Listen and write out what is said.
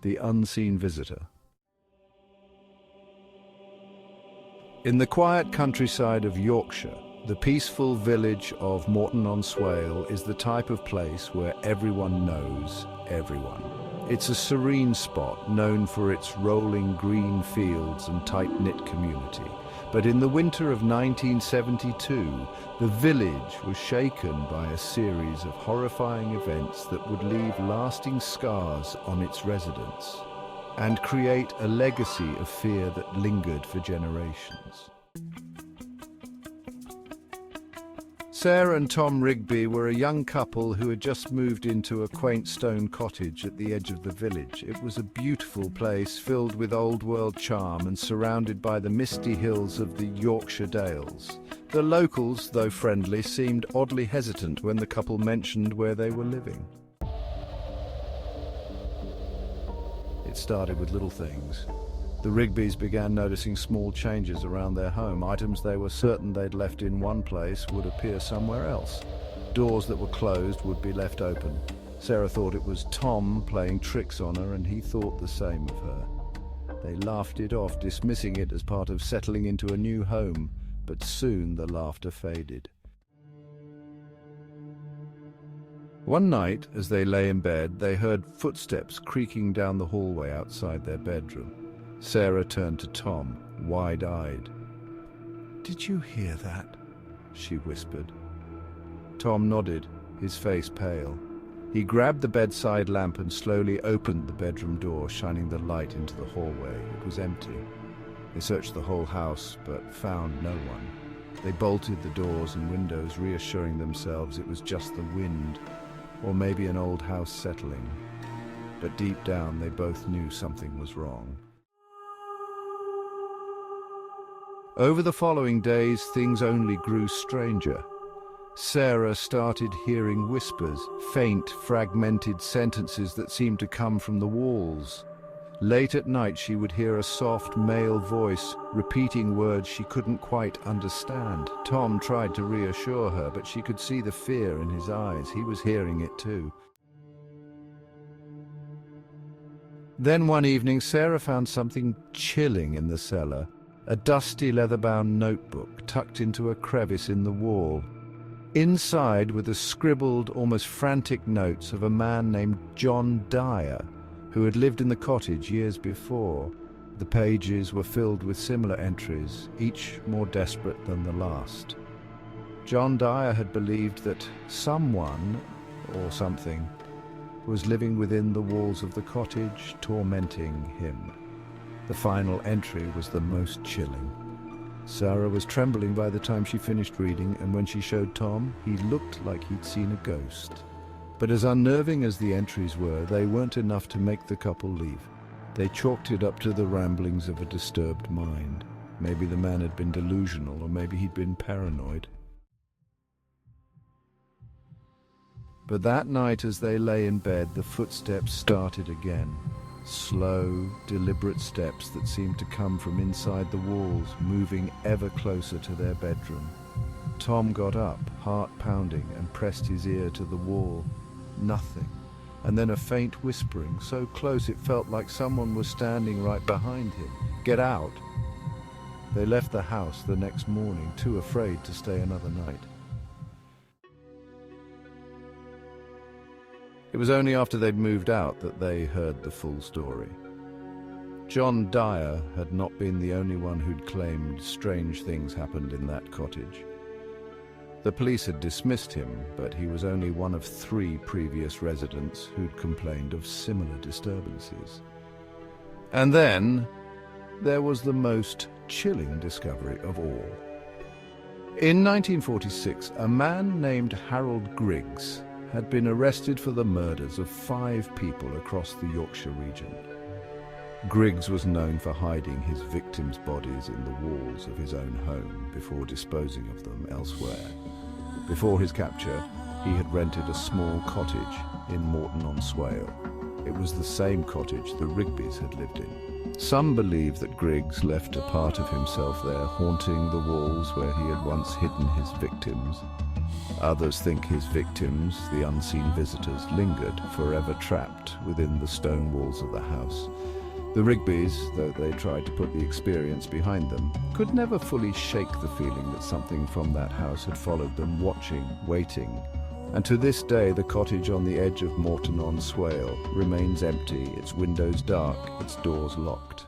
the unseen visitor. In the quiet countryside of Yorkshire, the peaceful village of Morton-on-Swale is the type of place where everyone knows everyone. It's a serene spot known for its rolling green fields and tight-knit community. But in the winter of 1972, the village was shaken by a series of horrifying events that would leave lasting scars on its residents and create a legacy of fear that lingered for generations. Sarah and Tom Rigby were a young couple who had just moved into a quaint stone cottage at the edge of the village. It was a beautiful place filled with old-world charm and surrounded by the misty hills of the Yorkshire Dales. The locals, though friendly, seemed oddly hesitant when the couple mentioned where they were living. It started with little things. The Rigbys began noticing small changes around their home. Items they were certain they'd left in one place would appear somewhere else. Doors that were closed would be left open. Sarah thought it was Tom playing tricks on her, and he thought the same of her. They laughed it off, dismissing it as part of settling into a new home, but soon the laughter faded. One night, as they lay in bed, they heard footsteps creaking down the hallway outside their bedroom. Sarah turned to Tom, wide-eyed. "Did you hear that?" she whispered. Tom nodded, his face pale. He grabbed the bedside lamp and slowly opened the bedroom door, shining the light into the hallway. It was empty. They searched the whole house, but found no one. They bolted the doors and windows, reassuring themselves it was just the wind, or maybe an old house settling. But deep down, they both knew something was wrong. Over the following days, things only grew stranger. Sarah started hearing whispers, faint, fragmented sentences that seemed to come from the walls. Late at night, she would hear a soft male voice repeating words she couldn't quite understand. Tom tried to reassure her, but she could see the fear in his eyes. He was hearing it too. Then one evening, Sarah found something chilling in the cellar. A dusty leather-bound notebook tucked into a crevice in the wall. Inside were the scribbled, almost frantic notes of a man named John Dyer, who had lived in the cottage years before. The pages were filled with similar entries, each more desperate than the last. John Dyer had believed that someone, or something, was living within the walls of the cottage, tormenting him. The final entry was the most chilling. Sarah was trembling by the time she finished reading, and when she showed Tom, he looked like he'd seen a ghost. But as unnerving as the entries were, they weren't enough to make the couple leave. They chalked it up to the ramblings of a disturbed mind. Maybe the man had been delusional, or maybe he'd been paranoid. But that night, as they lay in bed, the footsteps started again. Slow, deliberate steps that seemed to come from inside the walls, moving ever closer to their bedroom. Tom got up, heart pounding, and pressed his ear to the wall. Nothing. And then a faint whispering, so close it felt like someone was standing right behind him. "Get out!" They left the house the next morning, too afraid to stay another night. It was only after they'd moved out that they heard the full story. John Dyer had not been the only one who'd claimed strange things happened in that cottage. The police had dismissed him, but he was only one of 3 previous residents who'd complained of similar disturbances. And then there was the most chilling discovery of all. In 1946, a man named Harold Griggs had been arrested for the murders of 5 people across the Yorkshire region. Griggs was known for hiding his victims' bodies in the walls of his own home before disposing of them elsewhere. Before his capture, he had rented a small cottage in Morton-on-Swale. It was the same cottage the Rigbys had lived in. Some believe that Griggs left a part of himself there, haunting the walls where he had once hidden his victims. Others think his victims, the unseen visitors, lingered, forever trapped within the stone walls of the house. The Rigbys, though they tried to put the experience behind them, could never fully shake the feeling that something from that house had followed them, watching, waiting. And to this day, the cottage on the edge of Morton-on-Swale remains empty, its windows dark, its doors locked.